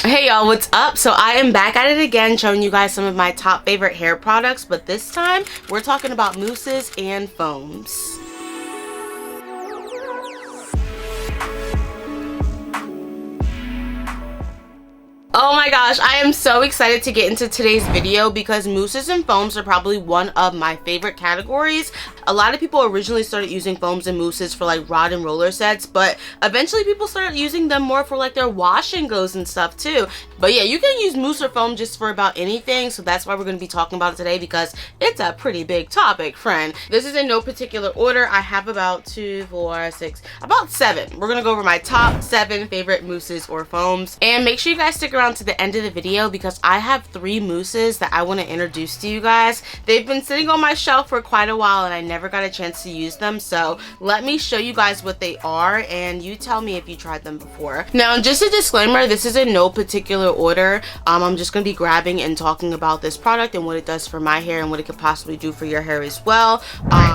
Hey y'all, what's up? So I am back at it again, showing you guys some of my top favorite hair products, but this time we're talking about mousses and foams. Oh my gosh, I am so excited to get into today's video because mousses and foams are probably one of my favorite categories. A lot of people originally started using foams and mousses for like rod and roller sets, but eventually people started using them more for like their wash and goes and stuff too. But yeah, you can use mousse or foam just for about anything, so that's why we're going to be talking about it today because it's a pretty big topic, friend. This is in no particular order. I have about 7. We're going to go over my top 7 favorite mousses or foams, and make sure you guys stick around to the end of the video because I have 3 mousses that I want to introduce to you guys. They've been sitting on my shelf for quite a while and I never got a chance to use them, so let me show you guys what they are and you tell me if you tried them before. Now, just a disclaimer, this is in no particular order. I'm just going to be grabbing and talking about this product and what it does for my hair and what it could possibly do for your hair as well.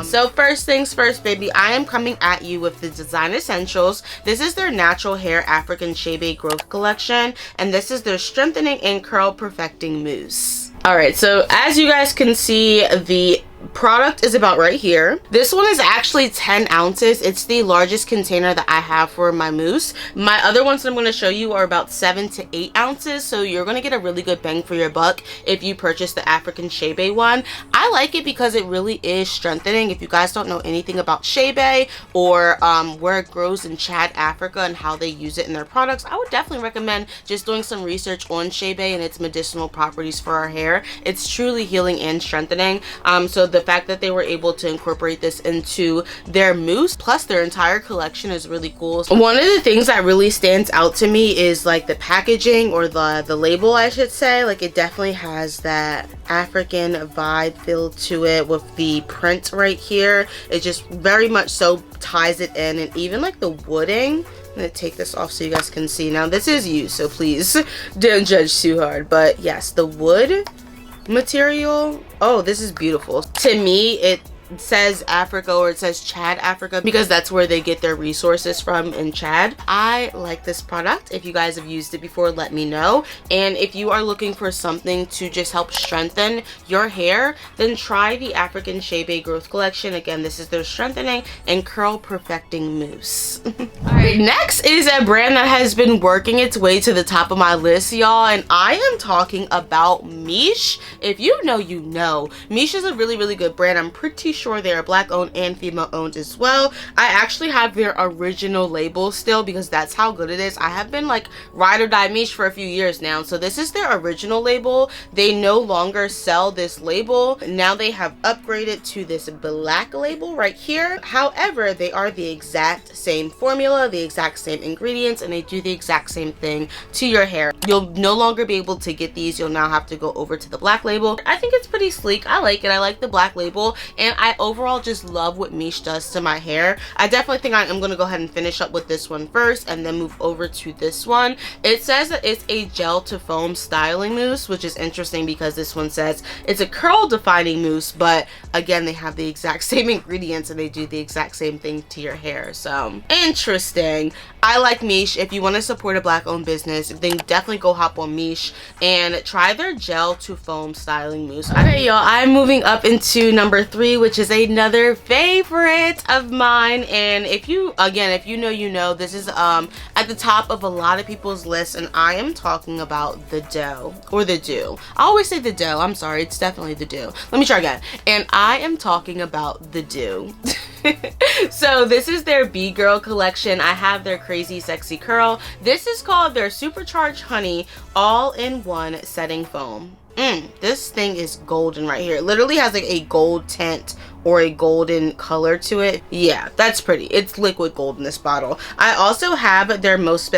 So first things first, baby, I am coming at you with the Design Essentials. This is their Natural Hair African Shea Growth Collection, and this is their Strengthening and Curl Perfecting Mousse. Alright, so as you guys can see, the product is about right here. This one is actually 10 ounces. It's the largest container that I have for my mousse. My other ones that I'm going to show you are about 7 to 8 ounces, so you're going to get a really good bang for your buck if you purchase the African Shea one. I like it because it really is strengthening. If you guys don't know anything about Shea or where it grows in Chad, Africa, and how they use it in their products, I would definitely recommend just doing some research on Shea and its medicinal properties for our hair. It's truly healing and strengthening. So the fact that they were able to incorporate this into their mousse plus their entire collection is really cool. One of the things that really stands out to me is like the packaging, or the label I should say. Like, it definitely has that African vibe feel to it with the print right here. It just very much so ties it in, and even like the wooding. I'm gonna take this off so you guys can see. Now, this is used, so please don't judge too hard, but yes, the wood material, oh, this is beautiful. To me, it says Africa, or it says Chad, Africa, because that's where they get their resources from, in Chad. I like this product. If you guys have used it before, let me know. And if you are looking for something to just help strengthen your hair, then try the African Shea Growth Collection. Again, this is their Strengthening and Curl Perfecting Mousse. Alright, next is a brand that has been working its way to the top of my list, y'all, and I am talking about Mousse. If you know, you know. Mousse is a really good brand. I'm pretty sure they are Black owned and female owned as well. I actually have their original label still because that's how good it is. I have been like ride or die Mousse for a few years now, so this is their original label. They no longer sell this label. Now they have upgraded to this black label right here. However, they are the exact same formula, the exact same ingredients, and they do the exact same thing to your hair. You'll no longer be able to get these. You'll now have to go over to the black label. I think it's pretty sleek. I like it. I like the black label, and I overall just love what Mousse does to my hair. I definitely think I'm going to go ahead and finish up with this one first and then move over to this one. It says that it's a gel to foam styling mousse, which is interesting because this one says it's a curl defining mousse, but again, they have the exact same ingredients and they do the exact same thing to your hair. So interesting. I like Mousse. If you want to support a black owned business, then definitely go hop on Mousse and try their gel to foam styling mousse. Okay, y'all, I'm moving up into number 3, which is another favorite of mine. And if you know, you know, this is at the top of a lot of people's lists, and I am talking about the dough, or the dew. I always say the dough. I'm sorry, it's definitely the dew. Let me try again. And I am talking about the dew. So this is their B-Girl collection. I have their Crazy Sexy Curl. This is called their Supercharged Honey All-in-One Setting Foam. This thing is golden right here. It literally has like a gold tint or a golden color to it. Yeah, that's pretty. It's liquid gold in this bottle. I also have their most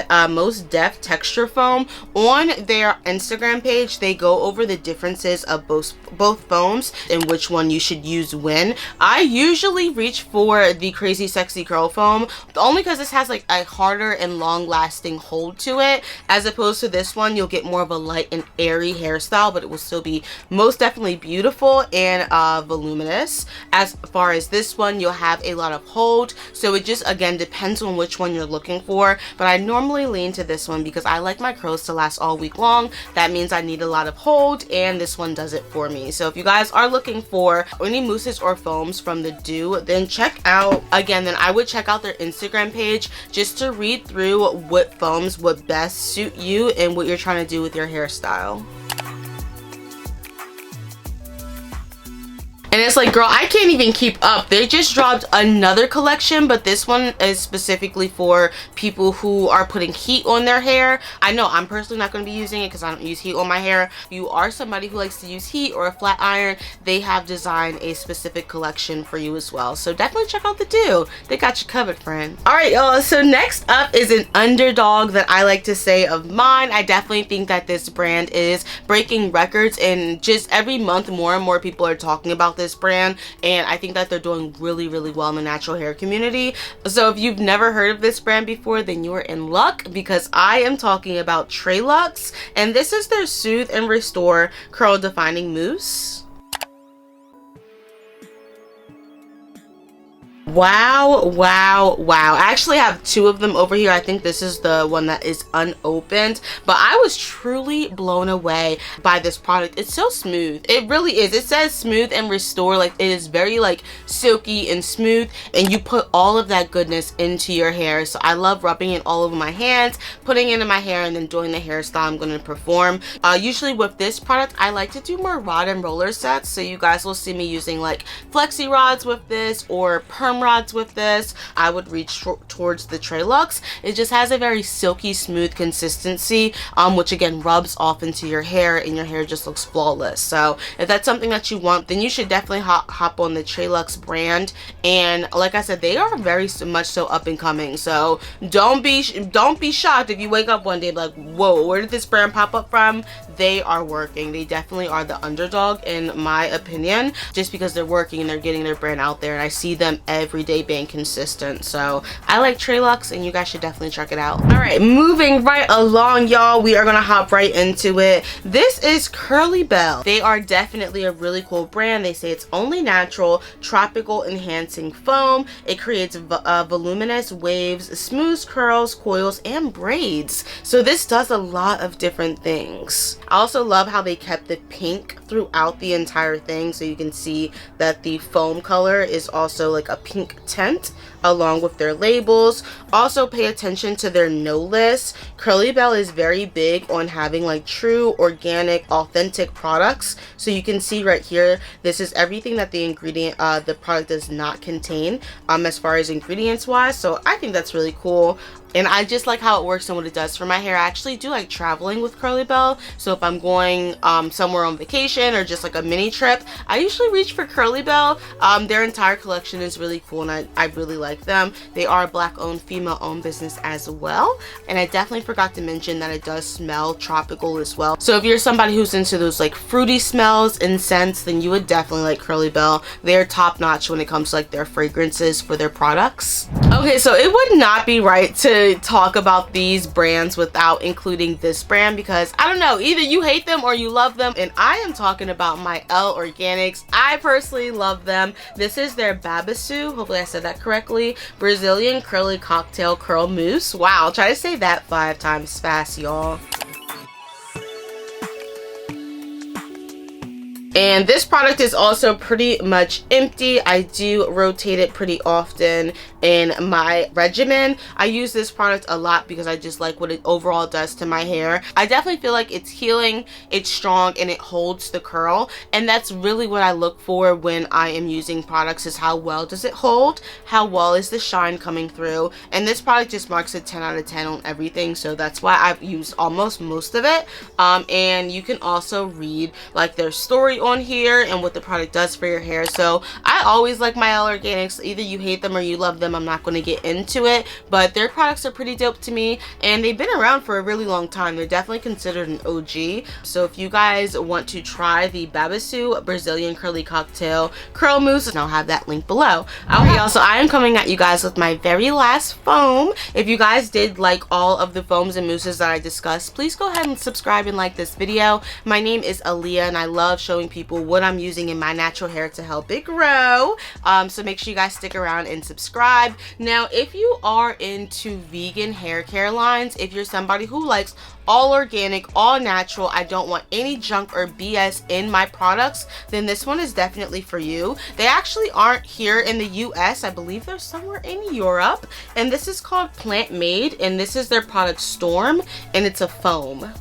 Def Texture Foam. On their Instagram page, they go over the differences of both foams and which one you should use when. I usually reach for the Crazy Sexy Curl Foam, only because this has like a harder and long lasting hold to it, as opposed to this one. You'll get more of a light and airy hairstyle, but it will still be most definitely beautiful and voluminous. As far as this one, you'll have a lot of hold, so it just again depends on which one you're looking for, but I normally lean to this one because I like my curls to last all week long. That means I need a lot of hold, and this one does it for me. So if you guys are looking for any mousses or foams from the Do, then I would check out their Instagram page just to read through what foams would best suit you and what you're trying to do with your hairstyle. And it's like, girl, I can't even keep up. They just dropped another collection, but this one is specifically for people who are putting heat on their hair. I know I'm personally not going to be using it because I don't use heat on my hair. If you are somebody who likes to use heat or a flat iron, they have designed a specific collection for you as well. So definitely check out the Do. They got you covered, friend. All right, y'all. So next up is an underdog that I like to say of mine. I definitely think that this brand is breaking records, and just every month more and more people are talking about this brand, and I think that they're doing really well in the natural hair community. So if you've never heard of this brand before, then you are in luck, because I am talking about Trux, and this is their Soothe and Restore Curl Defining Mousse. Wow. I actually have two of them over here. I think this is the one that is unopened, but I was truly blown away by this product. It's so smooth. It really is. It says Smooth and Restore. Like, it is very like silky and smooth, and you put all of that goodness into your hair. So I love rubbing it all over my hands, putting it in my hair, and then doing the hairstyle I'm going to perform. Usually with this product, I like to do more rod and roller sets, so you guys will see me using like flexi rods with this or perm rods with this. I would reach towards the Trux. It just has a very silky smooth consistency, which again rubs off into your hair, and your hair just looks flawless. So if that's something that you want, then you should definitely hop on the Trux brand. And like I said, they are very much so up and coming, so don't be shocked if you wake up one day like, whoa, where did this brand pop up from? They are working. They definitely are the underdog in my opinion, just because they're working and they're getting their brand out there, and I see them every day being consistent. So I like Trux, and you guys should definitely check it out. All right, moving right along, y'all, we are gonna hop right into it. This is Curly Bell. They are definitely a really cool brand. They say it's only natural, tropical enhancing foam. It creates voluminous waves, smooths curls, coils, and braids. So this does a lot of different things. I also love how they kept the pink throughout the entire thing, so you can see that the foam color is also like a pink tint along with their labels. Also pay attention to their no list. Curly Bell is very big on having like true, organic, authentic products. So you can see right here, this is everything that the product does not contain as far as ingredients wise. So I think that's really cool. And I just like how it works and what it does for my hair. I actually do like traveling with Curly Bell. So if I'm going somewhere on vacation or just like a mini trip, I usually reach for Curly Bell. Their entire collection is really cool, and I really like them. They are a Black owned, female owned business as well. And I definitely forgot to mention that it does smell tropical as well. So if you're somebody who's into those like fruity smells and scents, then you would definitely like Curly Bell. They're top notch when it comes to like their fragrances for their products. Okay, so it would not be right to talk about these brands without including this brand, because I don't know, either you hate them or you love them, and I am talking about my L Organics. I personally love them. This is their Babasu, hopefully I said that correctly, Brazilian Curly Cocktail Curl Mousse. Wow, try to say that 5 times fast, y'all. And this product is also pretty much empty. I do rotate it pretty often in my regimen. I use this product a lot because I just like what it overall does to my hair. I definitely feel like it's healing, it's strong, and it holds the curl. And that's really what I look for when I am using products, is how well does it hold? How well is the shine coming through? And this product just marks a 10 out of 10 on everything. So that's why I've used almost most of it. And you can also read like their story on here and what the product does for your hair. So I always like my L Organics. Either you hate them or you love them. I'm not going to get into it, but their products are pretty dope to me, and they've been around for a really long time. They're definitely considered an OG. So if you guys want to try the Babasu Brazilian Curly Cocktail Curl Mousse, and I'll have that link below. Okay, y'all, so I am coming at you guys with my very last foam. If you guys did like all of the foams and mousses that I discussed, please go ahead and subscribe and like this video. My name is Aaliyah, and I love showing people what I'm using in my natural hair to help it grow. So make sure you guys stick around and subscribe. Now, if you are into vegan hair care lines, if you're somebody who likes all organic, all natural, I don't want any junk or BS in my products, then this one is definitely for you. They actually aren't here in the US. I believe they're somewhere in Europe. And this is called Plantmade, and this is their product Storm, and it's a foam.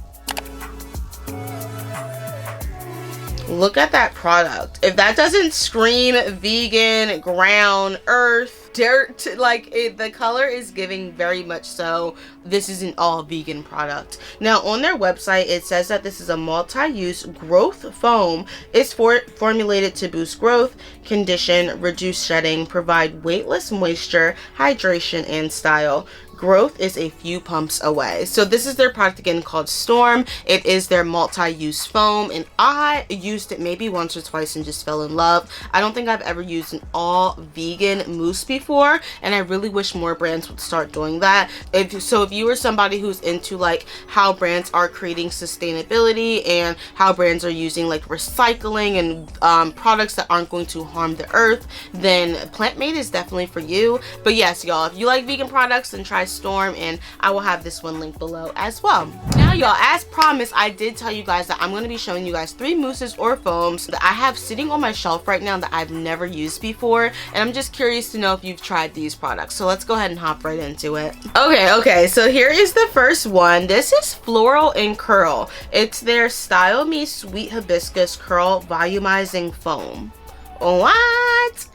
Look at that product. If that doesn't scream vegan, ground, earth, dirt, like the color is giving very much so this is an all vegan product. Now on their website it says that this is a multi-use growth foam. It's formulated to boost growth, condition, reduce shedding, provide weightless moisture, hydration, and style. Growth is a few pumps away. So this is their product again called Storm. It is their multi-use foam, and I used it maybe once or twice and just fell in love. I don't think I've ever used an all vegan mousse before, and I really wish more brands would start doing that. If you are somebody who's into like how brands are creating sustainability and how brands are using like recycling and products that aren't going to harm the earth, then Plantmade is definitely for you. But yes, y'all, if you like vegan products, then try Storm, and I will have this one linked below as well. Now y'all, as promised, I did tell you guys that I'm going to be showing you guys 3 mousses or foams that I have sitting on my shelf right now that I've never used before, and I'm just curious to know if you've tried these products. So let's go ahead and hop right into it. Okay, so here is the first one. This is Floral and Curl. It's their Style Me Sweet Hibiscus Curl Volumizing Foam. What?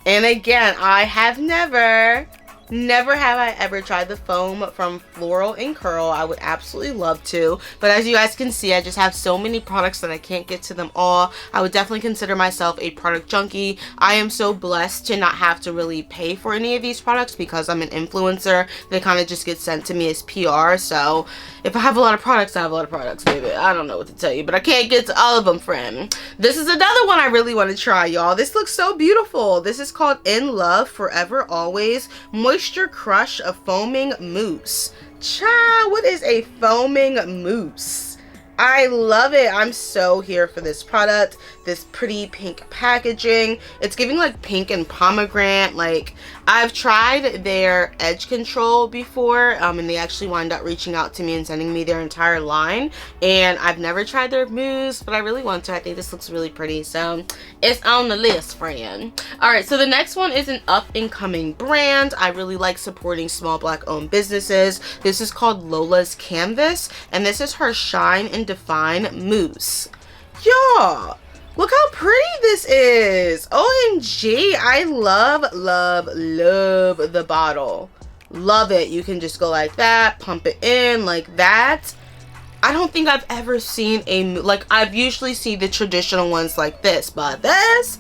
And again, I have never have I ever tried the foam from Floral and Curl. I would absolutely love to, but as you guys can see, I just have so many products that I can't get to them all. I would definitely consider myself a product junkie. I am so blessed to not have to really pay for any of these products because I'm an influencer. They kind of just get sent to me as PR. So if I have a lot of products, I have a lot of products, baby. I don't know what to tell you, but I can't get to all of them, friend. This is another one I really want to try, y'all. This looks so beautiful. This is called In Love Forever Always Moisture Crush of Foaming Mousse. Child, what is a foaming mousse? I love it. I'm so here for this product. This pretty pink packaging. It's giving like pink and pomegranate. Like, I've tried their edge control before, and they actually wound up reaching out to me and sending me their entire line. And I've never tried their mousse, but I really want to. I think this looks really pretty, so it's on the list, friend. All right, so the next one is an up-and-coming brand. I really like supporting small Black-owned businesses. This is called Lola's Canvas, and this is her Shine and Define Mousse. Y'all, look how pretty this is. OMG, I love the bottle. Love it. You can just go like that, pump it in like that. I don't think I've ever seen like, I've usually seen the traditional ones like this, but this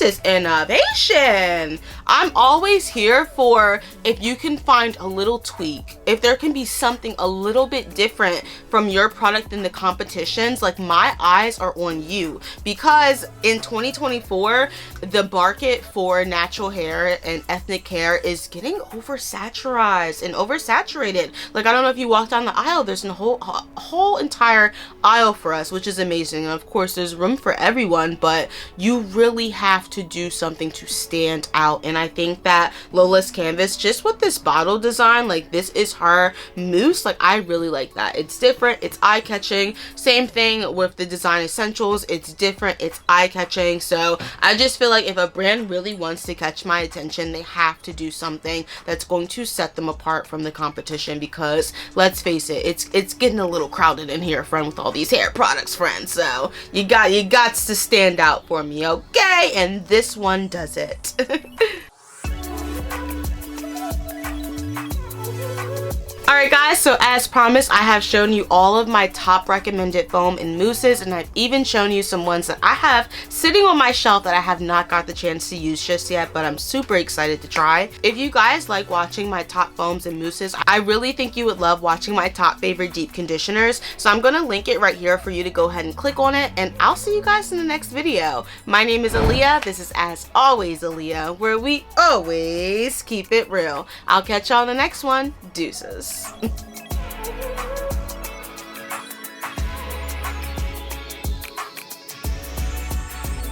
is innovation. I'm always here for if you can find a little tweak, if there can be something a little bit different from your product than the competitions. Like, my eyes are on you, because in 2024 the market for natural hair and ethnic hair is getting oversaturated. Like, I don't know if you walk down the aisle, there's a whole entire aisle for us, which is amazing. And of course there's room for everyone, but you really have to do something to stand out. And I think that Lola's Canvas, just with this bottle design, like, this is her mousse. Like, I really like that. It's different, it's eye-catching. Same thing with the design essentials. It's different, it's eye-catching. So I just feel like if a brand really wants to catch my attention, they have to do something that's going to set them apart from the competition, because let's face it, it's getting a little crowded in here, friend, with all these hair products, friend. So you got to stand out for me, okay? And this one does it. Alright guys, so as promised, I have shown you all of my top recommended foam and mousses, and I've even shown you some ones that I have sitting on my shelf that I have not got the chance to use just yet, but I'm super excited to try. If you guys like watching my top foams and mousses, I really think you would love watching my top favorite deep conditioners, so I'm going to link it right here for you to go ahead and click on it, and I'll see you guys in the next video. My name is Aaliyah. This is As Always Aaliyah, where we always keep it real. I'll catch y'all in the next one. Deuces.